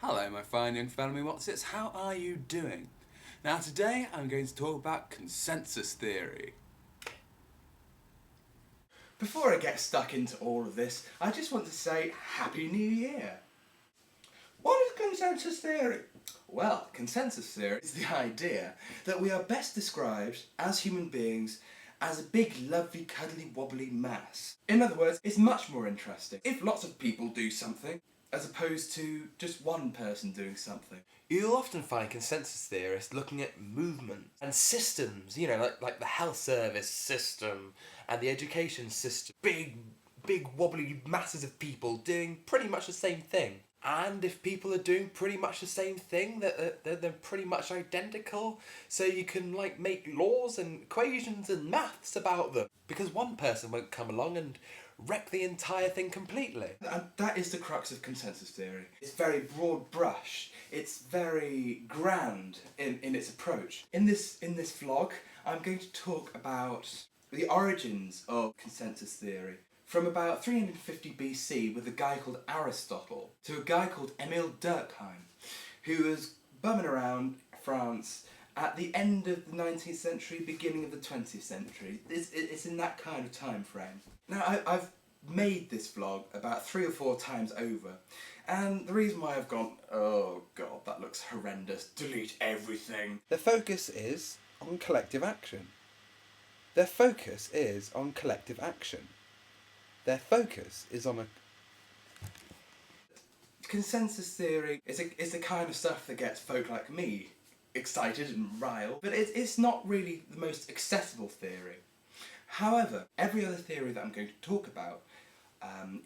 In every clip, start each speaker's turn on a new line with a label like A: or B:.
A: Hello my fine young family Watsits, how are you doing? Now today I'm going to talk about consensus theory. Before I get stuck into all of this, I just want to say Happy New Year! What is consensus theory? Well, consensus theory is the idea that we are best described as human beings as a big, lovely, cuddly, wobbly mass. In other words, it's much more interesting if lots of people do something as opposed to just one person doing something. You'll often find consensus theorists looking at movement and systems, like the health service system and the education system. Big wobbly masses of people doing pretty much the same thing. And if people are doing pretty much the same thing, they're pretty much identical, so you can make laws and equations and maths about them. Because one person won't come along and wreck the entire thing completely. And that is the crux of consensus theory. It's very broad brush. It's very grand in its approach. In this vlog, I'm going to talk about the origins of consensus theory. From about 350 BC with a guy called Aristotle to a guy called Emile Durkheim, who was bumming around France at the end of the 19th century, beginning of the 20th century. It's in that kind of time frame. Now, I've made this vlog about 3 or 4 times over, and the reason why I've gone, oh god, that looks horrendous, delete everything.
B: The focus is on collective action. Their focus is on collective action. Their focus is on a...
A: Consensus theory is the kind of stuff that gets folk like me excited and riled, but it's not really the most accessible theory. However, every other theory that I'm going to talk about,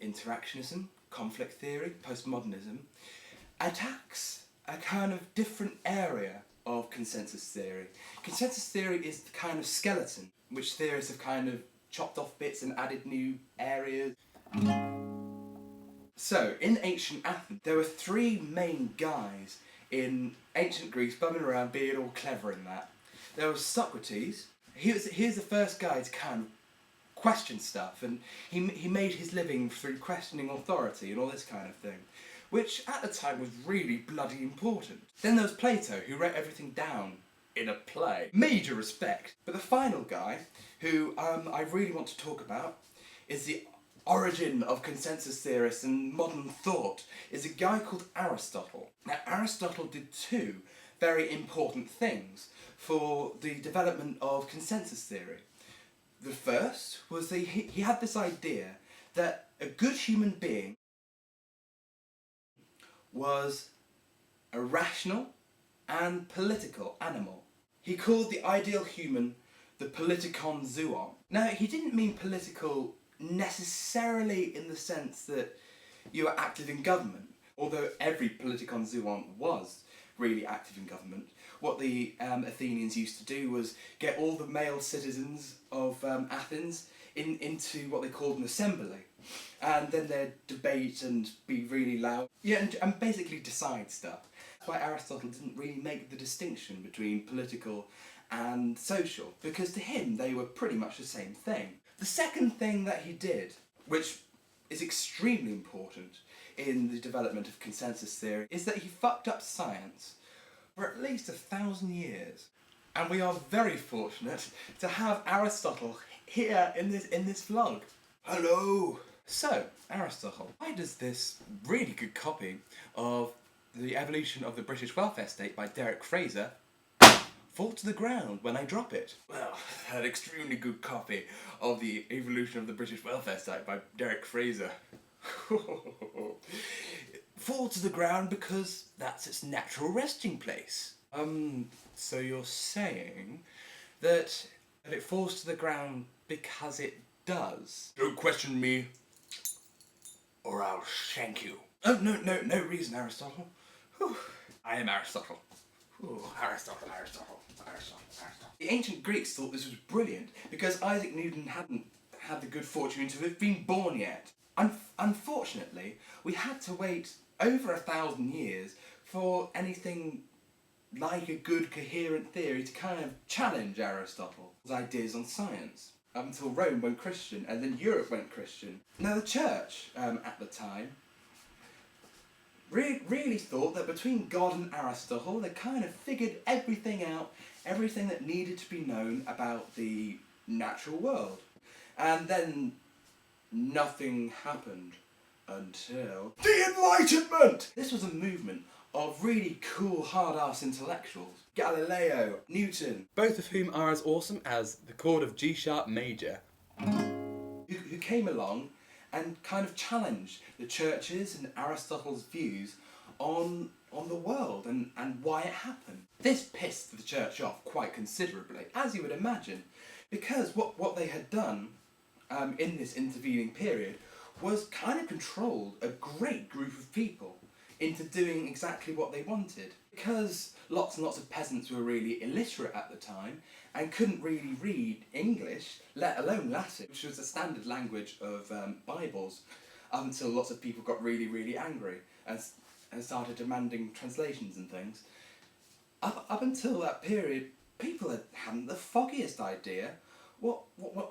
A: interactionism, conflict theory, postmodernism, attacks a kind of different area of consensus theory. Consensus theory is the kind of skeleton which theorists have kind of chopped off bits and added new areas. So, in ancient Athens, there were 3 main guys in ancient Greece bumming around being all clever in that. There was Socrates. He was the first guy to kind of question stuff, and he made his living through questioning authority and all this kind of thing, which at the time was really bloody important. Then there was Plato, who wrote everything down in a play. Major respect. But the final guy, who I really want to talk about, is the origin of consensus theorists and modern thought, is a guy called Aristotle. Now, Aristotle did 2 very important things for the development of consensus theory. The first was that he had this idea that a good human being was a rational and political animal. He called the ideal human the politikon zoon. Now, he didn't mean political necessarily in the sense that you were active in government, although every politikon zoon was really active in government. What the Athenians used to do was get all the male citizens of Athens into what they called an assembly, and then they'd debate and be really loud, and basically decide stuff. That's why Aristotle didn't really make the distinction between political and social, because to him they were pretty much the same thing. The second thing that he did, which is extremely important in the development of consensus theory, is that he fucked up science for at least 1,000 years. And we are very fortunate to have Aristotle here in this vlog. Hello! So, Aristotle, why does this really good copy of The Evolution of the British Welfare State by Derek Fraser fall to the ground when I drop it? Well, an extremely good copy of The Evolution of the British Welfare State by Derek Fraser fall to the ground because that's its natural resting place. So you're saying that it falls to the ground because it does? Don't question me, or I'll shank you. Oh, no reason, Aristotle. Whew. I am Aristotle. Ooh, Aristotle. The ancient Greeks thought this was brilliant because Isaac Newton hadn't had the good fortune to have been born yet. Unfortunately, we had to wait over 1,000 years for anything like a good coherent theory to kind of challenge Aristotle's ideas on science, up until Rome went Christian and then Europe went Christian. Now the church at the time really thought that between God and Aristotle, they kind of figured everything out, everything that needed to be known about the natural world. And then nothing happened until the Enlightenment! This was a movement of really cool, hard-ass intellectuals. Galileo, Newton, both of whom are as awesome as the chord of G-sharp major, who came along and kind of challenged the church's and Aristotle's views on the world and why it happened. This pissed the church off quite considerably, as you would imagine, because what they had done in this intervening period was kind of controlled a great group of people into doing exactly what they wanted. Because lots and lots of peasants were really illiterate at the time and couldn't really read English, let alone Latin, which was the standard language of Bibles, up until lots of people got really, really angry and started demanding translations and things. Up until that period, people hadn't the foggiest idea what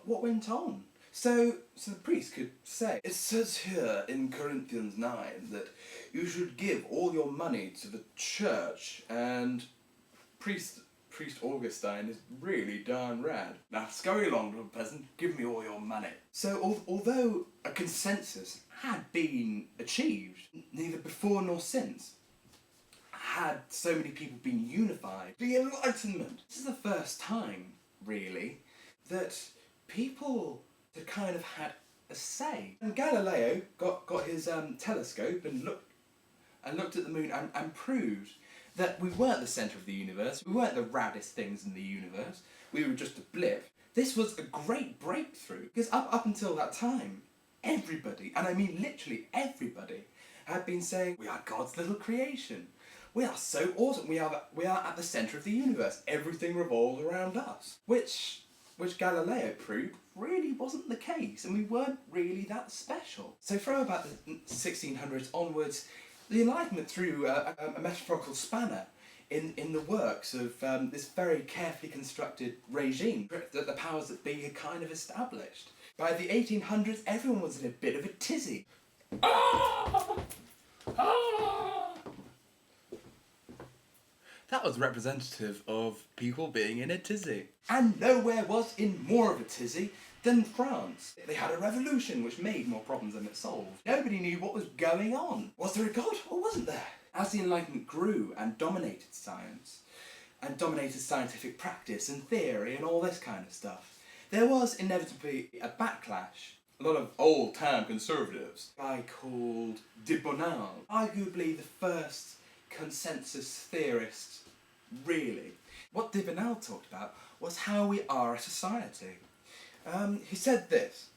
A: went on. So the priest could say, it says here in Corinthians 9 that you should give all your money to the church, and priest Augustine is really darn rad. Now scurry along, little peasant, give me all your money. So although a consensus had been achieved, neither before nor since had so many people been unified. The Enlightenment! This is the first time, really, that people had kind of had a say. And Galileo got his telescope and looked at the moon and proved that we weren't the centre of the universe, we weren't the raddest things in the universe, we were just a blip. This was a great breakthrough, because up until that time, everybody, and I mean literally everybody, had been saying, we are God's little creation. We are so awesome, we are at the centre of the universe, everything revolves around us. Which Galileo proved really wasn't the case, and we weren't really that special. So from about the 1600s onwards, the Enlightenment threw a metaphorical spanner in the works of this very carefully constructed regime that the powers that be had kind of established. By the 1800s, everyone was in a bit of a tizzy. That was representative of people being in a tizzy. And nowhere was in more of a tizzy than France. They had a revolution which made more problems than it solved. Nobody knew what was going on. Was there a god or wasn't there? As the Enlightenment grew and dominated science, and dominated scientific practice and theory and all this kind of stuff, there was inevitably a backlash. A lot of old-time conservatives, a guy called de Bonald, arguably the first consensus theorist, really. What de Bonald talked about was how we are a society. He said this: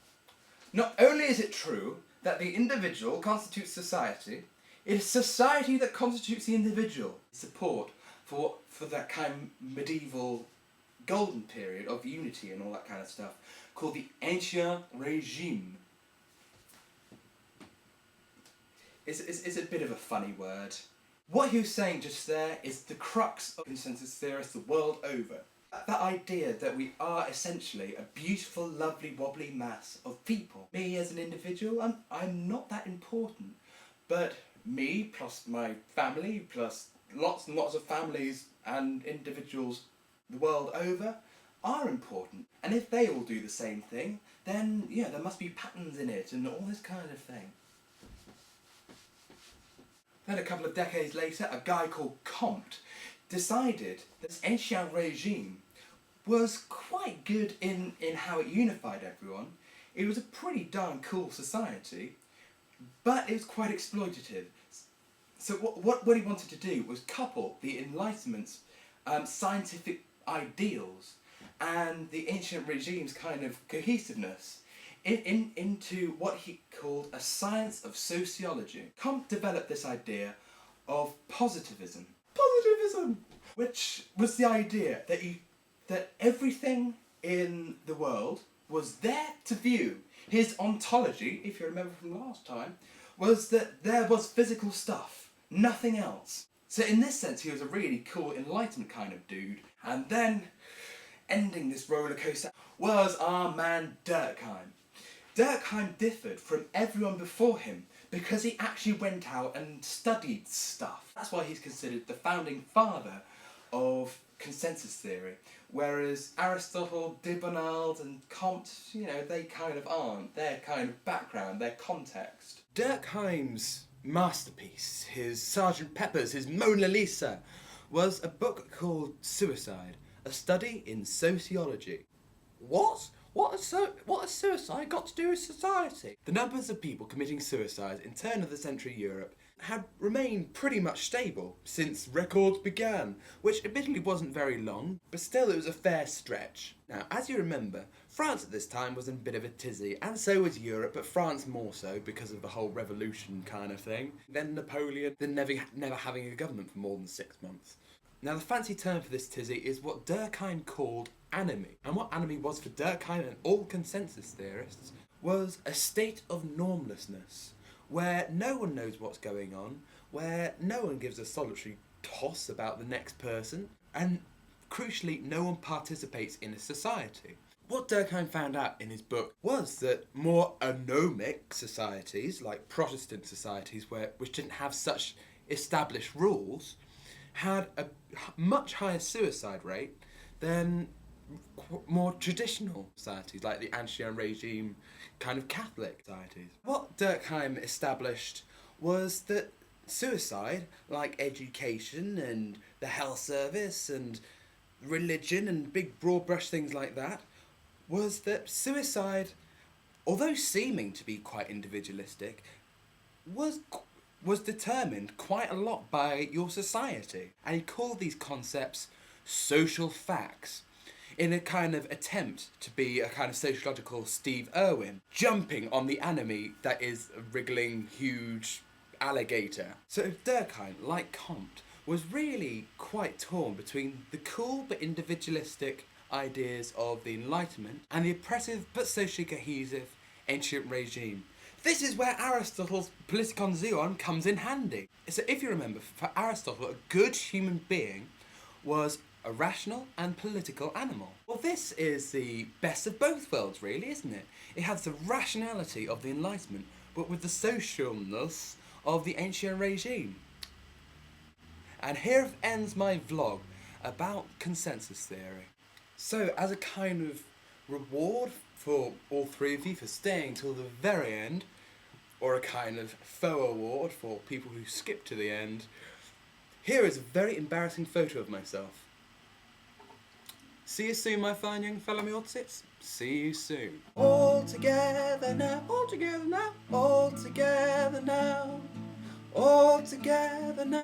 A: not only is it true that the individual constitutes society, it is society that constitutes the individual. Support for that kind of medieval golden period of unity and all that kind of stuff, called the ancien régime. It's a bit of a funny word. What he was saying just there is the crux of consensus theorists the world over. That idea that we are essentially a beautiful, lovely, wobbly mass of people. Me as an individual, I'm not that important. But me plus my family plus lots and lots of families and individuals the world over are important. And if they all do the same thing, then yeah, there must be patterns in it and all this kind of thing. Then a couple of decades later, a guy called Comte decided that this ancien régime was quite good in how it unified everyone. It was a pretty darn cool society, but it was quite exploitative. So what he wanted to do was couple the Enlightenment's scientific ideals and the ancient regime's kind of cohesiveness into what he called a science of sociology. Comte developed this idea of positivism. Positivism! Which was the idea that everything in the world was there to view. His ontology, if you remember from last time, was that there was physical stuff, nothing else. So in this sense, he was a really cool Enlightenment kind of dude. And then, ending this roller coaster, was our man Durkheim. Durkheim differed from everyone before him because he actually went out and studied stuff. That's why he's considered the founding father of consensus theory, whereas Aristotle, Dibonald and Comte, they kind of aren't. Their kind of background, their context. Durkheim's masterpiece, his Sgt. Pepper's, his Mona Lisa, was a book called Suicide, a study in sociology. What? What has suicide got to do with society? The numbers of people committing suicide in turn of the century Europe had remained pretty much stable since records began, which admittedly wasn't very long, but still it was a fair stretch. Now, as you remember, France at this time was in a bit of a tizzy, and so was Europe, but France more so because of the whole revolution kind of thing. Then Napoleon, then never having a government for more than 6 months. Now, the fancy term for this tizzy is what Durkheim called anomie. And what anomie was for Durkheim and all consensus theorists was a state of normlessness, where no one knows what's going on, where no one gives a solitary toss about the next person, and crucially, no one participates in a society. What Durkheim found out in his book was that more anomic societies, like Protestant societies, which didn't have such established rules, had a much higher suicide rate than more traditional societies, like the Ancien regime kind of Catholic societies. What Durkheim established was that suicide, like education and the health service and religion and big broad brush things like that, was that suicide, although seeming to be quite individualistic, was determined quite a lot by your society. And he called these concepts social facts, in a kind of attempt to be a kind of sociological Steve Irwin, jumping on the anomie that is a wriggling, huge alligator. So Durkheim, like Comte, was really quite torn between the cool but individualistic ideas of the Enlightenment and the oppressive but socially cohesive ancient regime. This is where Aristotle's Politikon Zoon comes in handy. So if you remember, for Aristotle, a good human being was a rational and political animal. Well, this is the best of both worlds, really, isn't it? It has the rationality of the Enlightenment, but with the socialness of the ancient regime. And here ends my vlog about consensus theory. So, as a kind of reward for all three of you for staying till the very end, or a kind of faux award for people who skip to the end, here is a very embarrassing photo of myself. See you soon, my fine young fellow Mjordsits. See you soon. All together now, all together now, all together now, all together now.